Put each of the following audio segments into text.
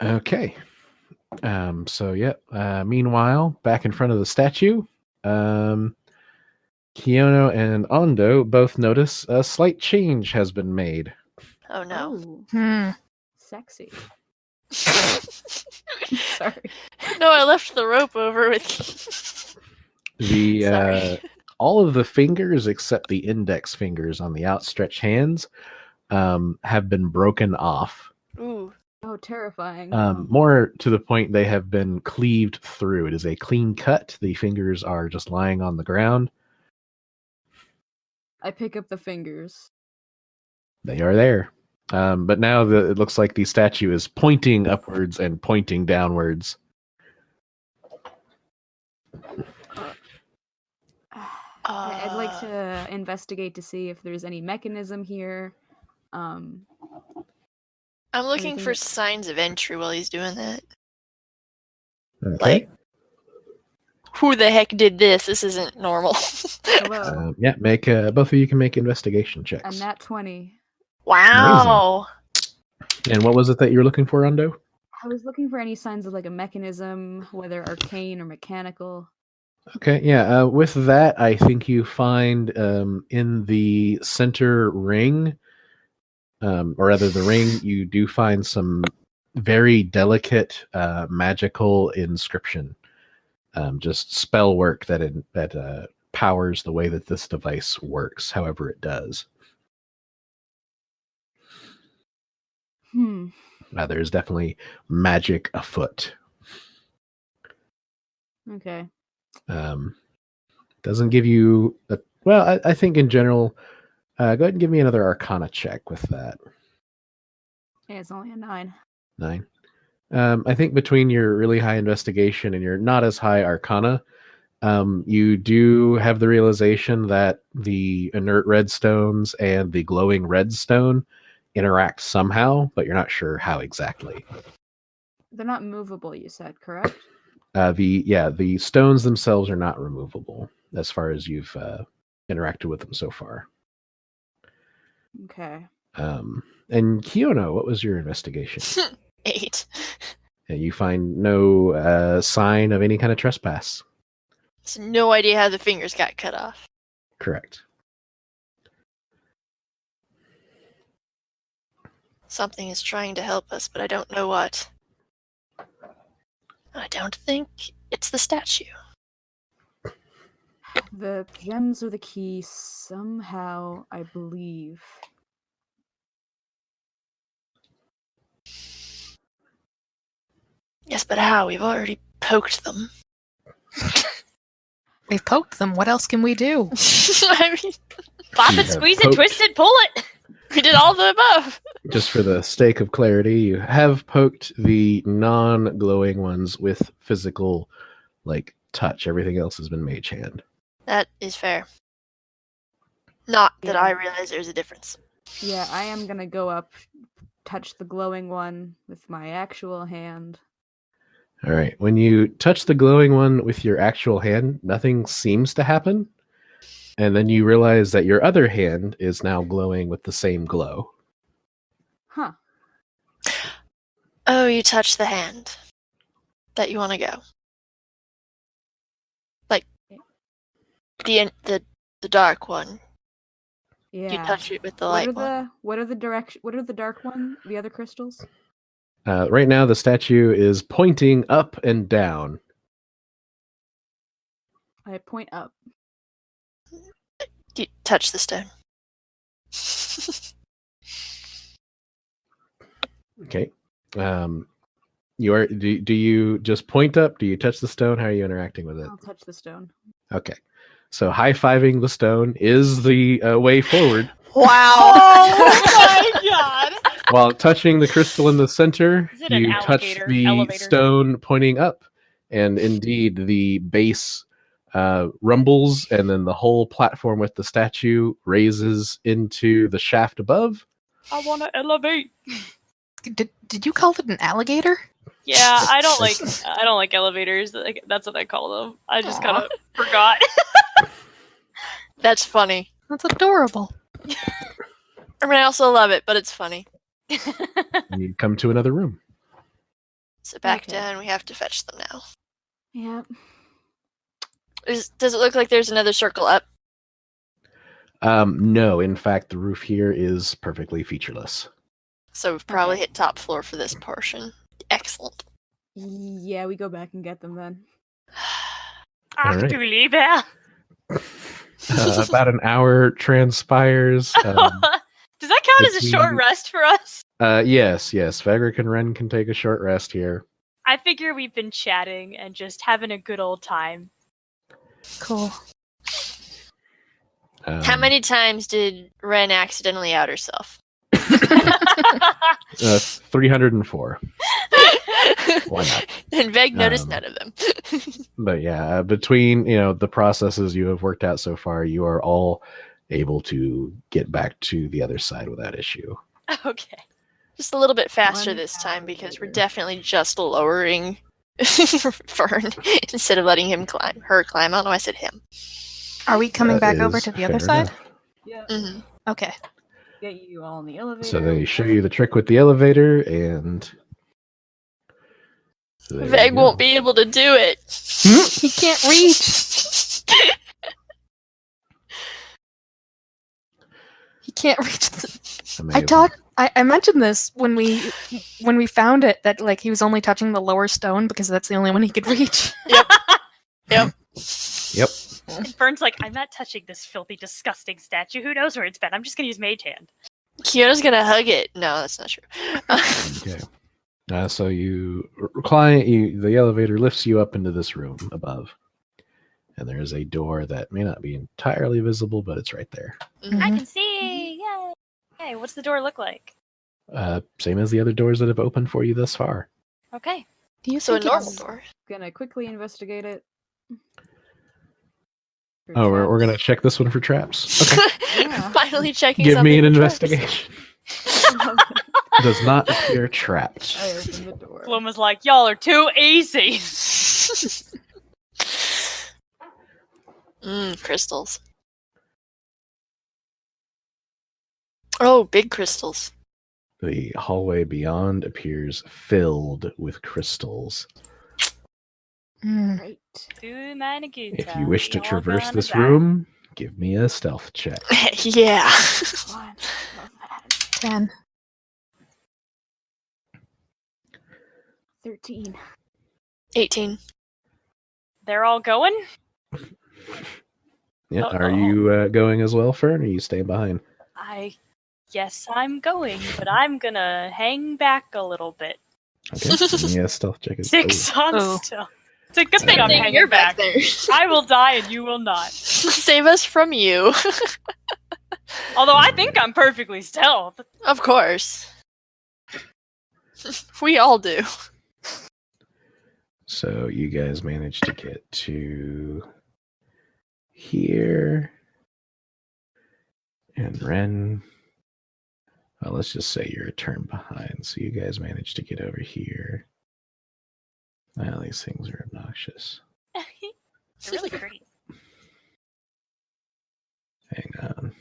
Okay. Meanwhile, back in front of the statue, Kiono and Ondo both notice a slight change has been made. Oh no. Sexy. Sorry. No, I left the rope over with The all of the fingers except the index fingers on the outstretched hands have been broken off. Ooh. Oh, terrifying. More to the point, they have been cleaved through. It is a clean cut. The fingers are just lying on the ground. I pick up the fingers. They are there. But now it looks like the statue is pointing upwards and pointing downwards. I'd like to investigate to see if there's any mechanism here. I'm looking for signs of entry while he's doing that. Okay. Like, who the heck did this? This isn't normal. Hello. Make both of you can make investigation checks. And that 20. Wow. Amazing. And what was it that you were looking for, Ondo? I was looking for any signs of like a mechanism, whether arcane or mechanical. Okay, yeah. With that, I think you find in the center ring, or rather the ring, you do find some very delicate magical inscription. Just spell work that powers the way that this device works, however it does. There's definitely magic afoot. Okay. Doesn't give you I think in general, go ahead and give me another Arcana check with that. Yeah, it's only a 9. 9. I think between your really high investigation and your not as high Arcana, you do have the realization that the inert red stones and the glowing red stone interact somehow, but you're not sure how exactly. They're not movable, you said, correct? The stones themselves are not removable as far as you've interacted with them so far. Okay. And Kiono, what was your investigation? 8. And you find no sign of any kind of trespass. So no idea how the fingers got cut off. Correct. Something is trying to help us, but I don't know what. I don't think it's the statue. The gems are the key somehow, I believe. Yes, but how? We've already poked them. We've poked them. What else can we do? I mean, Pop it, squeeze it, twist it, pull it. We did all the above. Just for the sake of clarity, you have poked the non-glowing ones with physical, touch. Everything else has been mage hand. That is fair. Not that I realize there's a difference. Yeah, I am gonna go up, touch the glowing one with my actual hand. All right. When you touch the glowing one with your actual hand, nothing seems to happen. And then you realize that your other hand is now glowing with the same glow. Huh. Oh, you touch the hand that you want to go. Like the dark one. Yeah. You touch it with the light one. What are the dark one? The other crystals? Right now, the statue is pointing up and down. I point up. You touch the stone. Okay. Do you just point up? Do you touch the stone? How are you interacting with it? I'll touch the stone. Okay. So high-fiving the stone is the way forward. Wow. Oh my god. While touching the crystal in the center, Is it an you touch alligator the elevator? stone pointing up. And indeed, the base rumbles, and then the whole platform with the statue raises into the shaft above. I want to elevate. Did you call it an alligator? Yeah, I don't like elevators. That's what I call them. I just kind of forgot. That's funny. That's adorable. I mean, I also love it, but it's funny. You come to another room. So back Okay. down, we have to fetch them now. Yep. Does it look like there's another circle up? No, in fact, the roof here is perfectly featureless. So we've probably Okay. hit top floor for this portion. Excellent. Yeah, we go back and get them then. Ach, Alright. du Lieber. About an hour transpires. Does that count as a short between- rest for us? Yes. Vegric and Ren can take a short rest here. I figure we've been chatting and just having a good old time. Cool. How many times did Ren accidentally out herself? 304. Why not? And Veg noticed Um, none of them. But yeah, between the processes you have worked out so far, you are all able to get back to the other side without issue. Okay. Just a little bit faster 1 this time hour because we're later. definitely just lowering Fern instead of letting her climb. I don't know why I said him. Are we coming That back over is to the other fair side? enough. Yeah. hmm Okay. Get you all in the elevator. So they show you the trick with the elevator, and there Veg you won't go. be able to do it. He can't reach. He can't reach. Amazing. I mentioned this when we found it that like he was only touching the lower stone because that's the only one he could reach. Yep. And Fern's like, I'm not touching this filthy, disgusting statue. Who knows where it's been? I'm just gonna use Mage Hand. Kyoto's gonna hug it. No, that's not true. Okay. So you the elevator lifts you up into this room above, and there is a door that may not be entirely visible, but it's right there. Mhm. I Mhm. can see. Yay! Hey, what's the door look like? Same as the other doors that have opened for you thus far. Okay. Do you So a think normal it's- door. Gonna quickly investigate it. For Oh, we're gonna traps. check this one for traps. Okay. Yeah. Finally checking Give me something an for traps. investigation. Does not appear trapped. I open the door. Bloom was like, y'all are too easy. Crystals. Oh, big crystals. The hallway beyond appears filled with crystals. Mm. Right. Too many good If you times, wish to we all traverse gonna this die. room, give me a stealth check. Yeah. Come on. Love that. 10. 13. 18. They're all going? Yeah, are Uh-oh. you going as well, Fern, or are you staying behind? I guess I'm going, but I'm gonna hang back a little bit. Okay, give me a stealth check. 6 on Oh. still. It's a good thing I'm Thing, hanging you're back. there. I will die and you will not. Save us from you. Although I think I'm perfectly stealth. Of course. We all do. So you guys managed to get to here. And Ren, well, let's just say you're a turn behind. So you guys managed to get over here. Well, these things are obnoxious. They're really pretty. Hang on.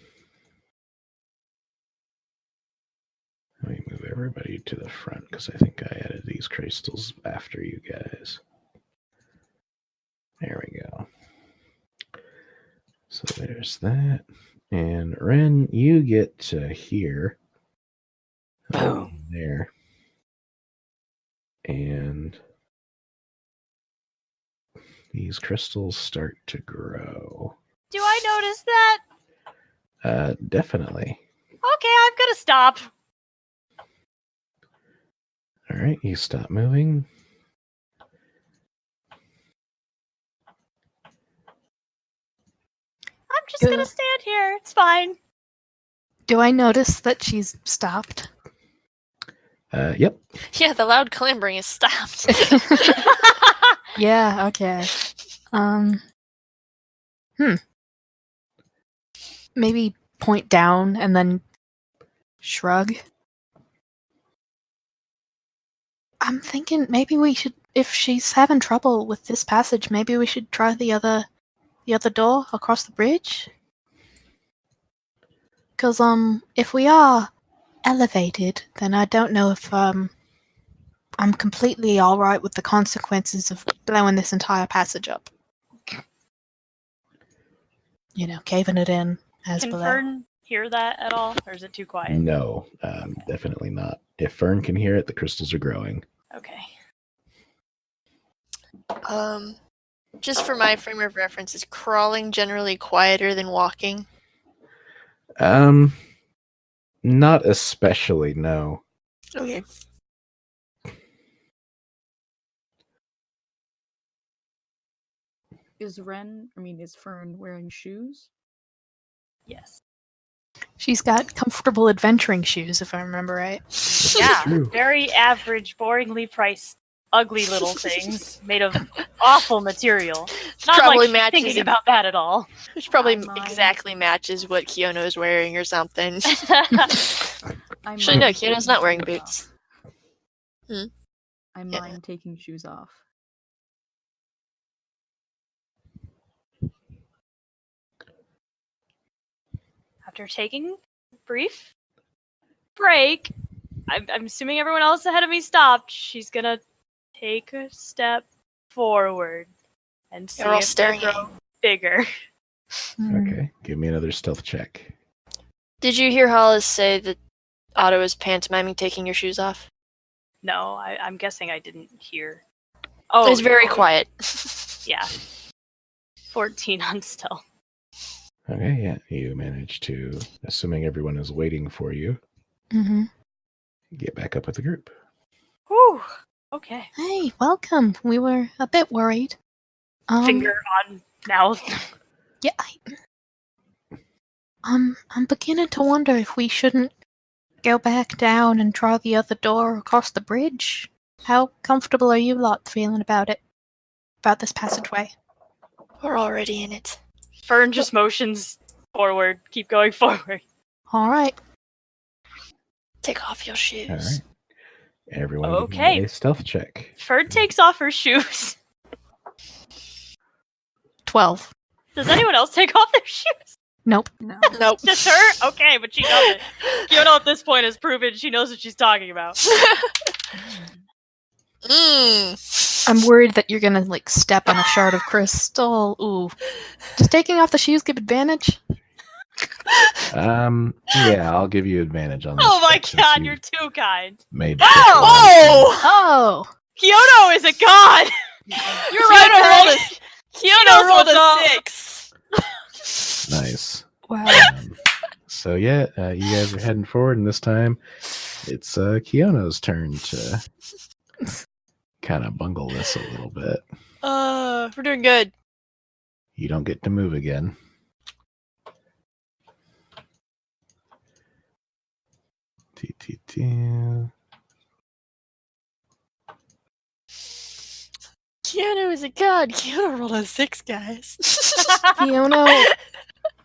Let me move everybody to the front because I think I added these crystals after you guys. There we go. So there's that. And Ren, you get to here. Boom. There. And these crystals start to grow. Do I notice that? Definitely. Okay, I'm gonna stop. All right, you stop moving. I'm just Good. gonna stand here. It's fine. Do I notice that she's stopped? Yep. Yeah, the loud clambering is stopped. Yeah, okay. Maybe point down and then shrug. I'm thinking maybe we should, if she's having trouble with this passage, maybe we should try the other door across the bridge. Because if we are elevated, then I don't know if I'm I'm completely alright with the consequences of blowing this entire passage up. You know, caving it in as Can below. Fern hear that at all, or is it too quiet? No, definitely not. If Fern can hear it, the crystals are growing. Okay. Just for my frame of reference, is crawling generally quieter than walking? Not especially, no. Okay. Is Fern wearing shoes? Yes. She's got comfortable adventuring shoes, if I remember right. Yeah. True. Very average, boringly priced, ugly little things made of awful material. Not Probably like she's matches thinking it. about that at all. Which probably Mine. exactly matches what Kiono is wearing or something. I Actually, no, mind Kiono's taking not wearing shoes boots. off. I Yeah. mind taking shoes off. After taking a brief break, I'm assuming everyone else ahead of me stopped. She's gonna take a step forward and see They're all if staring they at grow bigger. Okay, give me another stealth check. Did you hear Hollis say that Otto is pantomiming taking your shoes off? No, I'm guessing I didn't hear. Oh, it's very oh, quiet. Yeah. 14 on stealth. Okay, yeah, you manage to, assuming everyone is waiting for you, Mm-hmm. get back up with the group. Whew. Okay. Hey, welcome. We were a bit worried. Finger on mouth. Yeah, I'm beginning to wonder if we shouldn't go back down and try the other door across the bridge. How comfortable are you lot feeling about it? About this passageway? We're already in it. Fern just motions forward. Keep going forward. Alright. Take off your shoes. All right. Everyone give Okay. me a stealth check. Fern takes off her shoes. 12. Does anyone else take off their shoes? Nope. No. Nope. Just her? Okay, but she doesn't. Kyoto at this point has proven she knows what she's talking about. I'm worried that you're gonna, step on a shard of crystal. Ooh. Does taking off the shoes give advantage? Yeah, I'll give you advantage on this. Oh my check since god, you you're too kind. made Oh! Oh! Kyoto is a god! You're right, Kyoto rolled what's up. a 6. Nice. Wow. So yeah, you guys are heading forward, and this time it's Kiono's turn to kind of bungle this a little bit. We're doing good. You don't get to move again. Keanu is a god. Keanu rolled a 6, guys.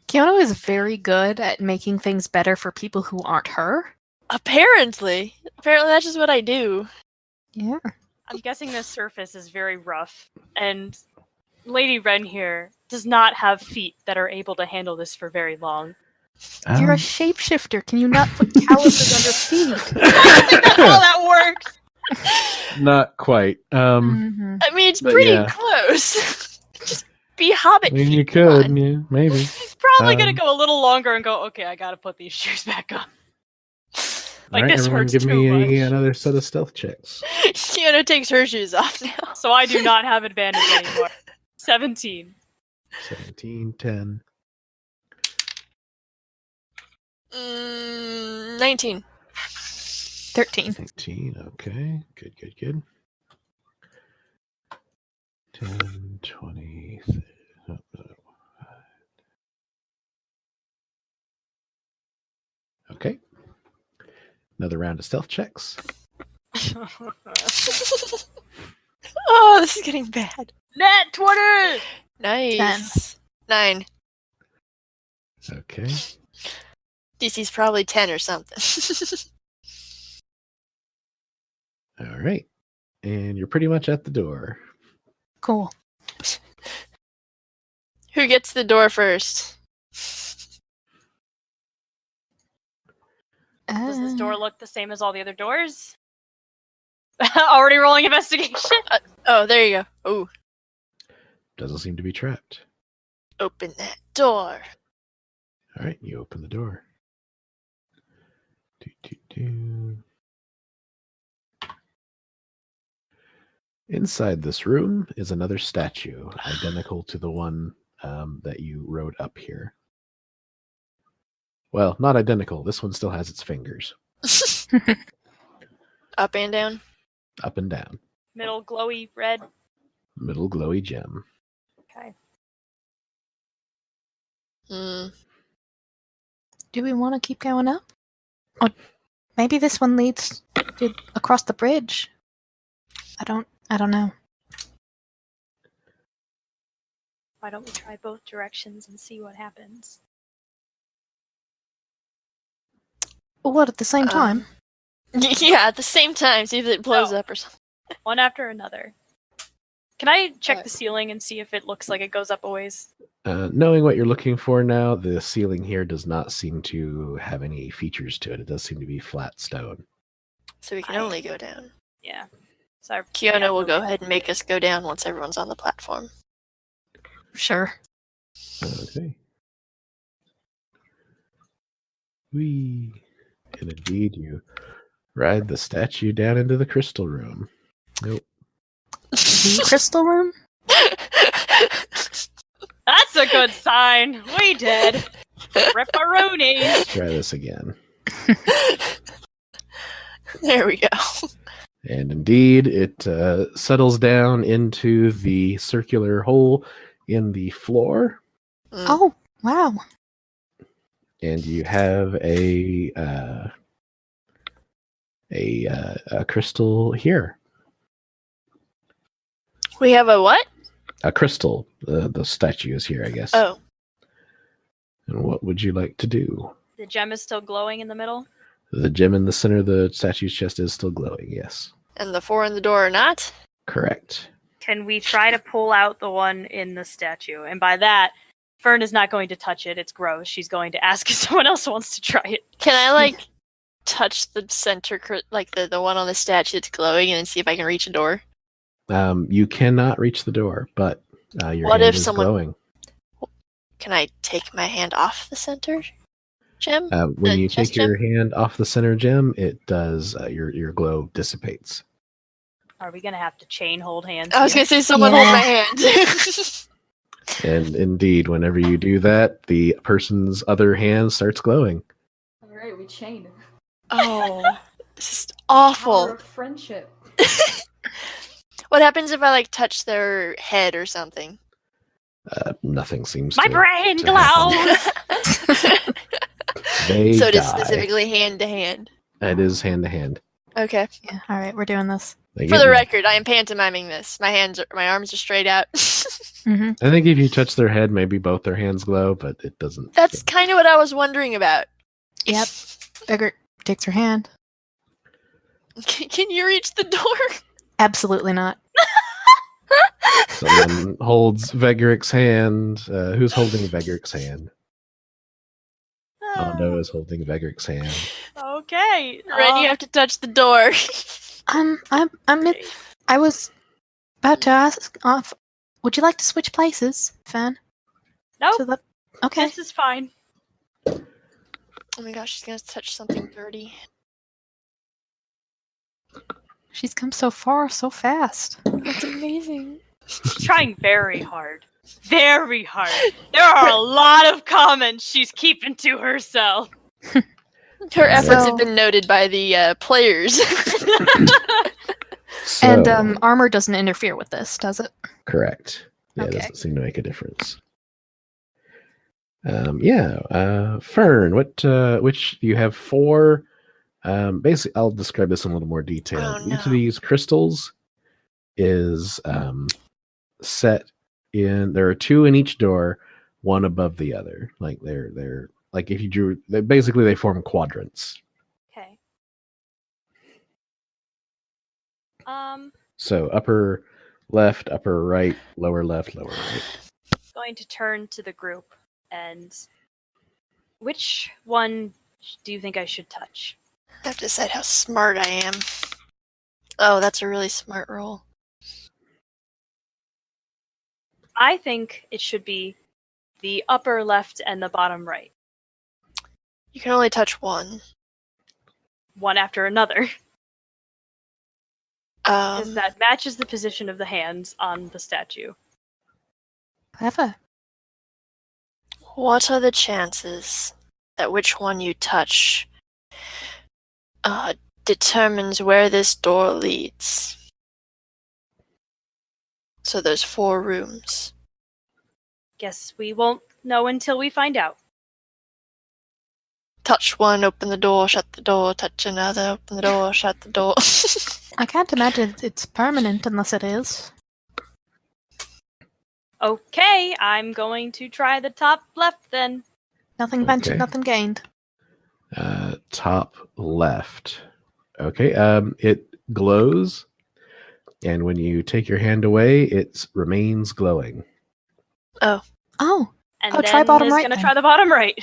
Kiono is very good at making things better for people who aren't her. Apparently that's just what I do. Yeah. I'm guessing this surface is very rough, and Lady Wren here does not have feet that are able to handle this for very long. You're a shapeshifter. Can you not put calluses under feet? I don't think that's how that works! Not quite. Mhm. I mean, it's But pretty yeah. close. Just be Hobbit. I mean, you feet, come could, on. yeah, maybe. He's probably gonna Um, go a little longer and go, okay, I gotta put these shoes back on. Like, All right, this everyone hurts give too me much. another set of stealth checks. Keanu takes her shoes off now. So I do not have advantage anymore. 17. 17, 10. 19. 13. 19, okay. Good. 10, 20. Okay. Another round of stealth checks. Oh, this is getting bad. Nat 20! Nice. 9. Okay. DC's probably 10 or something. All right. And you're pretty much at the door. Cool. Who gets the door first? Does this door look the same as all the other doors? Already rolling investigation. Oh, there you go. Oh, Doesn't seem to be trapped. open that door. All right, you open the door. Do, do, do. Inside this room is another statue, identical to the one that you wrote up here. Well, not identical. This one still has its fingers Up and down. up and down. Middle glowy red. Middle glowy gem. Okay. Hmm. Do we want to keep going up? Or maybe this one leads across the bridge. I don't know. Why don't we try both directions and see what happens? What at the same time? Yeah, at the same time, see if it blows No. up or something. One after another. Can I check Alright. the ceiling and see if it looks like it goes up a ways? Knowing what you're looking for now, the ceiling here does not seem to have any features to it. It does seem to be flat stone. So we can only go down. Yeah. So Kiona will go ahead and make us go down once everyone's on the platform. Sure. Okay. Whee. And indeed, you ride the statue down into the crystal room. Nope. The crystal room? That's a good sign. We did. Ripperoonies. Let's try this again. There we go. And indeed, it settles down into the circular hole in the floor. Mm. Oh, wow. And you have a crystal here. We have a what? A crystal. The statue is here, I guess. Oh. And what would you like to do? The gem is still glowing in the middle. The gem in the center of the statue's chest is still glowing, yes. And the four in the door are not? Correct. Can we try to pull out the one in the statue? And by that, Fern is not going to touch it. It's gross. She's going to ask if someone else wants to try it. Can I, touch the center, the one on the statue that's glowing and see if I can reach a door? You cannot reach the door, but your What hand if is someone- glowing. Can I take my hand off the center gem? When you chest take your hand off the center gem, it does your glow dissipates. Are we going to have to chain hold hands? I was here? going to say someone hold Yeah. my hand. And indeed, whenever you do that, the person's other hand starts glowing. All right, we chain. Oh, this is Power awful. of friendship. What happens if I touch their head or something? Nothing seems My to. brain to happen. glows! They So it is die. specifically hand to hand. It is hand to hand. Okay. Yeah. All right, we're doing this. They For get the me. record, I am pantomiming this. My arms are straight out. Mm-hmm. I think if you touch their head, maybe both their hands glow, but it doesn't. That's kind of what I was wondering about. Yep. Beggar takes her hand. Can you reach the door? Absolutely not. Someone holds Vegeric's hand. Who's holding Vegeric's hand? Mondo is holding Vegeric's hand. Okay. Ren, you have to touch the door. I was about to ask off. Would you like to switch places, Fan? Nope. Okay. This is fine. Oh my gosh, she's gonna touch something dirty. She's come so far so fast. That's amazing. She's trying very hard. Very hard. There are a lot of comments she's keeping to herself. Her efforts So- have been noted by the players. So, And armor doesn't interfere with this, does it? correct. Yeah, Okay. it doesn't seem to make a difference. Fern, which you have four. Basically, I'll describe this in a little more detail. Oh, Each of no. these crystals is set in. There are two in each door, one above the other. Like they're like if you drew, they form quadrants. Okay. So upper left, upper right, lower left, lower right. Going to turn to the group and which one do you think I should touch? I have to decide how smart I am. Oh, that's a really smart roll. I think it should be the upper left and the bottom right, You can only touch one. one after another, because Um, that matches the position of the hands on the statue. Clever. what are the chances that which one you touch determines where this door leads? So there's 4 rooms. Guess we won't know until we find out. Touch one, open the door, shut the door, touch another, open the door, shut the door. I can't imagine it's permanent unless it is. Okay, I'm going to try the top left then. Nothing ventured, Okay. nothing gained. Top left. Okay. It glows, and when you take your hand away, it remains glowing. Oh, And Oh, then try bottom is right gonna then. try the bottom right.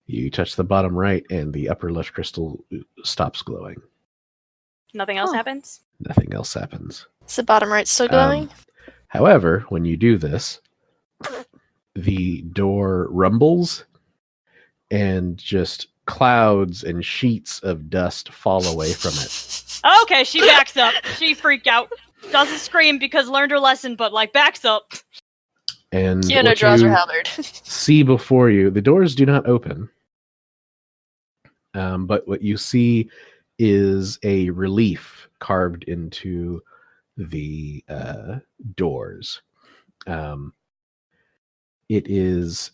You touch the bottom right, and the upper left crystal stops glowing. Nothing else Oh. happens. Nothing else happens. Is the bottom right still glowing? However, when you do this, the door rumbles, and just clouds and sheets of dust fall away from it. Okay, she backs up. She freaked out. Doesn't scream because learned her lesson, but like backs up. And Kiana what draws her you halberd. see before you, the doors do not open. But what you see is a relief carved into the doors. It is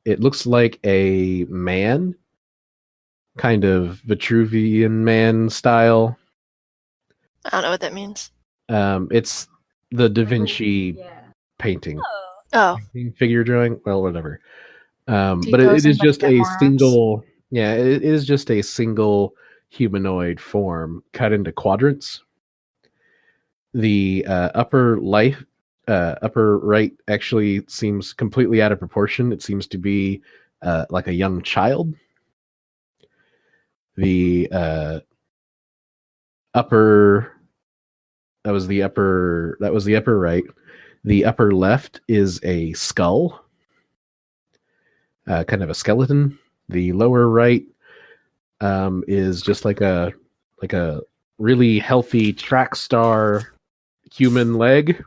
it looks like a man, kind of Vitruvian man style. I don't know what that means. It's the Da Vinci Yeah. painting. Oh, Figure drawing, well, whatever. But it Deco's is and just get a more arms. single, yeah, it is just a single humanoid form cut into quadrants. The upper right actually seems completely out of proportion. It seems to be like a young child. The upper that was the upper right. The upper left is a skull, kind of a skeleton. The lower right is just like a really healthy track star human leg,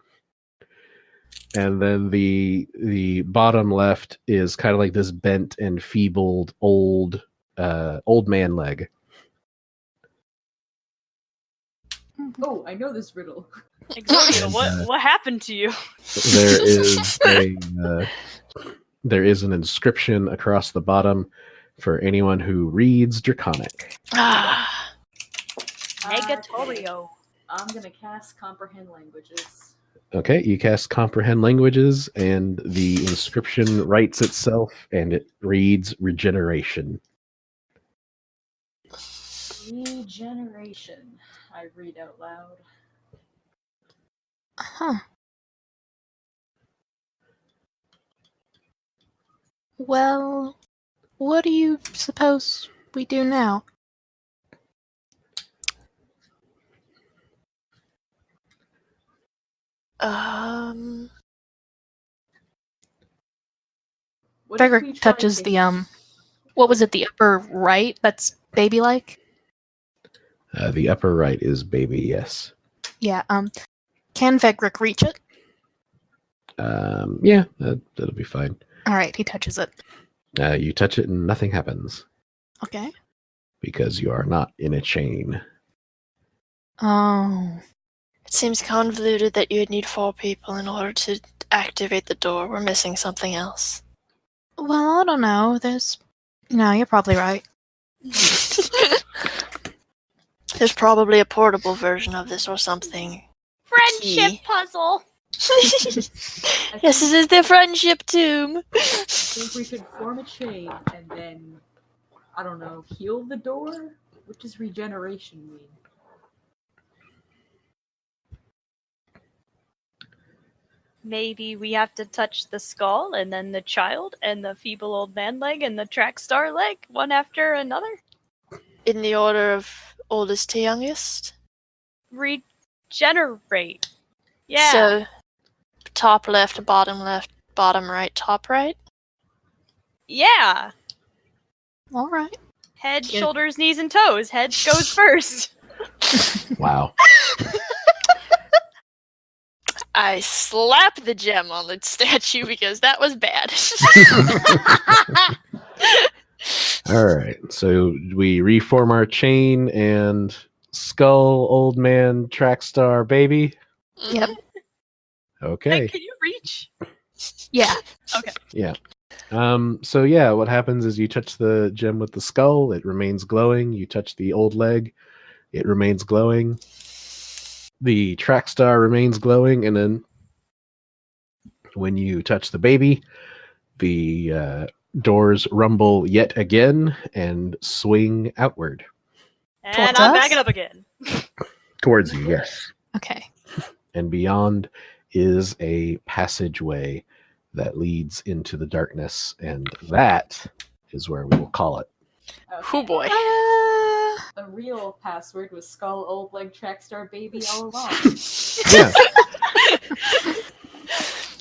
and then the bottom left is kind of like this bent and feebled old man leg. Oh, I know this riddle. Exodia, And, what happened to you? There is an inscription across the bottom for anyone who reads Draconic. ah, Negatorio. I'm gonna cast Comprehend Languages. Okay, you cast Comprehend Languages, and the inscription writes itself, and it reads Regeneration. Regeneration. I read out loud. Huh. Well, what do you suppose we do now? What if we Frederick try touches to- the what was it, the upper right? That's baby-like? The upper right is baby, yes. Yeah, can Vegrick reach it? Yeah, that'll be fine. Alright, he touches it. You touch it and nothing happens Okay. because you are not in a chain. Oh. it seems convoluted that you would need 4 people in order to activate the door. We're missing something else. Well, I don't know. No, you're probably right. There's probably a portable version of this or something. Friendship Key. puzzle. Yes, this is the friendship tomb. I think we should form a chain and then, I don't know, heal the door? What does regeneration mean? Maybe we have to touch the skull and then the child and the feeble old man leg and the track star leg, one after another. In the order of oldest to youngest. Regenerate. Yeah. So, top left, bottom right, top right. Yeah. All right. Head, Yeah. shoulders, knees, and toes. Head goes first. Wow. I slap the gem on the statue because that was bad. All right. So we reform our chain and skull, old man, track star, baby. Yep. Okay. Hey, can you reach? Yeah. Yeah. So yeah, what happens is you touch the gem with the skull, it remains glowing. You touch the old leg, it remains glowing. The track star remains glowing, and then when you touch the baby, the doors rumble yet again and swing outward And Towards I'm us? backing up again. towards you. Yes. Okay. And beyond is a passageway that leads into the darkness, and that is where we will call it. Oh boy. The real password was skull, old leg, track star, baby all along. Yeah.